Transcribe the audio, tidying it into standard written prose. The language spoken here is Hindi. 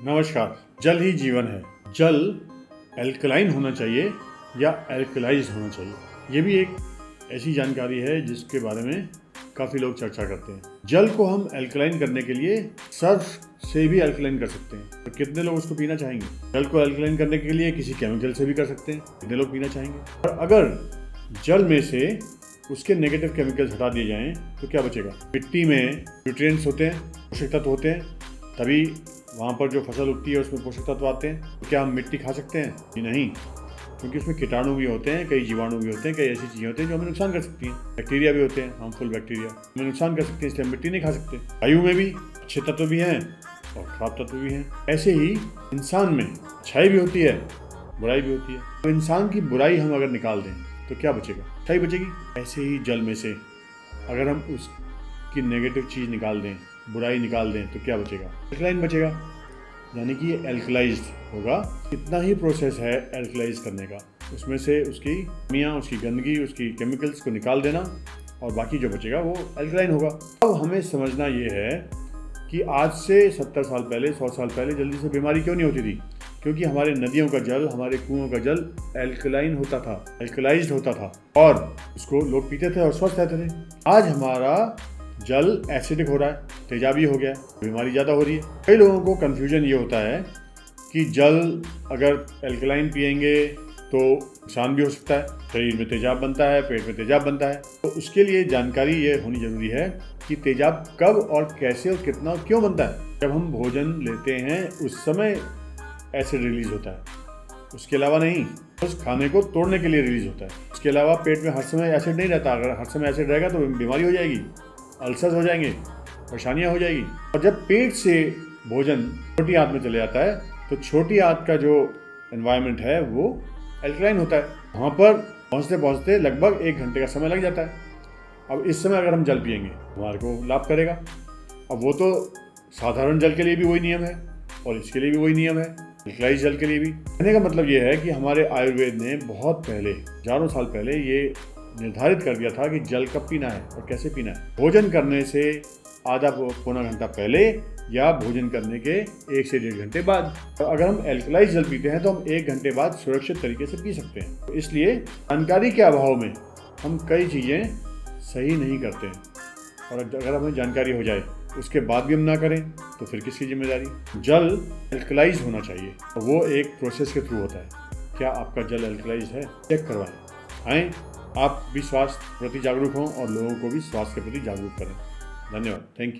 नमस्कार। जल ही जीवन है। जल एल्कलाइन होना चाहिए या एल्कलाइज्ड होना चाहिए, ये भी एक ऐसी जानकारी है जिसके बारे में काफ़ी लोग चर्चा करते हैं। जल को हम एल्कलाइन करने के लिए सर्फ से भी एल्कलाइन कर सकते हैं। तो कितने लोग उसको पीना चाहेंगे? जल को एल्कलाइन करने के लिए किसी केमिकल से भी कर सकते हैं। कितने लोग पीना चाहेंगे? और अगर जल में से उसके नेगेटिव केमिकल्स हटा दिए जाएं तो क्या बचेगा? मिट्टी में न्यूट्रिएंट्स होते हैं, पोषक तत्व होते हैं, तभी वहाँ पर जो फसल उगती है उसमें पोषक तत्व आते हैं। तो क्या हम मिट्टी खा सकते हैं? जी नहीं, क्योंकि उसमें कीटाणु भी होते हैं, कई जीवाणु भी होते हैं, कई ऐसी चीज़ें होती हैं जो हमें नुकसान कर सकती हैं। बैक्टीरिया भी होते हैं, हार्मफुल बैक्टीरिया हमें नुकसान कर सकते हैं, इसलिए हम मिट्टी नहीं खा सकते। वायु में भी अच्छे तत्व भी हैं और खराब तत्व भी हैं। ऐसे ही इंसान में अच्छाई भी होती है, बुराई भी होती है। तो इंसान की बुराई हम अगर निकाल दें तो क्या बचेगा? अच्छाई बचेगी। ऐसे ही जल में से अगर हम उसकी नेगेटिव चीज़ निकाल दें, बुराई निकाल दें, तो क्या बचेगा? एल्कलाइन बचेगा, यानी कि ये एल्कलाइज्ड होगा। इतना ही प्रोसेस है एल्कलाइज करने का, उसमें से उसकी मियाँ, उसकी गंदगी, उसकी केमिकल्स को निकाल देना और बाकी जो बचेगा वो एल्कलाइन होगा। अब हमें समझना ये है कि आज से 70 साल पहले, 100 साल पहले जल्दी से बीमारी क्यों नहीं होती थी? क्योंकि हमारे नदियों का जल, हमारे कुओं का जल एल्कलाइन होता था, एल्कलाइज्ड होता था और उसको लोग पीते थे और स्वस्थ रहते थे। आज हमारा जल एसिडिक हो रहा है, तेजाबी हो गया है, बीमारी ज़्यादा हो रही है। कई लोगों को कन्फ्यूजन ये होता है कि जल अगर एल्कलाइन पिएंगे तो नुकसान भी हो सकता है, शरीर में तेजाब बनता है, पेट में तेजाब बनता है। तो उसके लिए जानकारी ये होनी जरूरी है कि तेजाब कब और कैसे और कितना और क्यों बनता है। जब हम भोजन लेते हैं उस समय एसिड रिलीज होता है, उसके अलावा नहीं। उस खाने को तोड़ने के लिए रिलीज होता है। उसके अलावा पेट में हर समय एसिड नहीं रहता। अगर हर समय एसिड रहेगा तो बीमारी हो जाएगी, अल्सर्स हो जाएंगे, परेशानियां हो जाएगी। और जब पेट से भोजन छोटी आंत में चले जाता है तो छोटी आंत का जो एनवायरनमेंट है वो एल्कलाइन होता है। वहाँ पर पहुँचते पहुँचते लगभग 1 घंटे का समय लग जाता है। अब इस समय अगर हम जल पिएंगे हमारे को लाभ करेगा। अब वो तो साधारण जल के लिए भी वही नियम है और इसके लिए भी वही नियम है, एल्कलाइज जल के लिए भी। कहने का मतलब ये है कि हमारे आयुर्वेद ने बहुत पहले, हजारों साल पहले ये निर्धारित कर दिया था कि जल कब पीना है और कैसे पीना है। भोजन करने से आधा पौना घंटा पहले या भोजन करने के 1 से 1.5 घंटे बाद। तो अगर हम एल्कलाइज जल पीते हैं तो हम 1 घंटे बाद सुरक्षित तरीके से पी सकते हैं। तो इसलिए जानकारी के अभाव में हम कई चीज़ें सही नहीं करते हैं, और अगर हमें जानकारी हो जाए उसके बाद भी हम ना करें तो फिर किसकी जिम्मेदारी? जल एल्कलाइज होना चाहिए और वो एक प्रोसेस के थ्रू होता है। क्या आपका जल एल्कलाइज है? चेक करवाएं। आएँ, आप भी स्वास्थ्य प्रति जागरूक हों और लोगों को भी स्वास्थ्य के प्रति जागरूक करें। धन्यवाद। Thank you.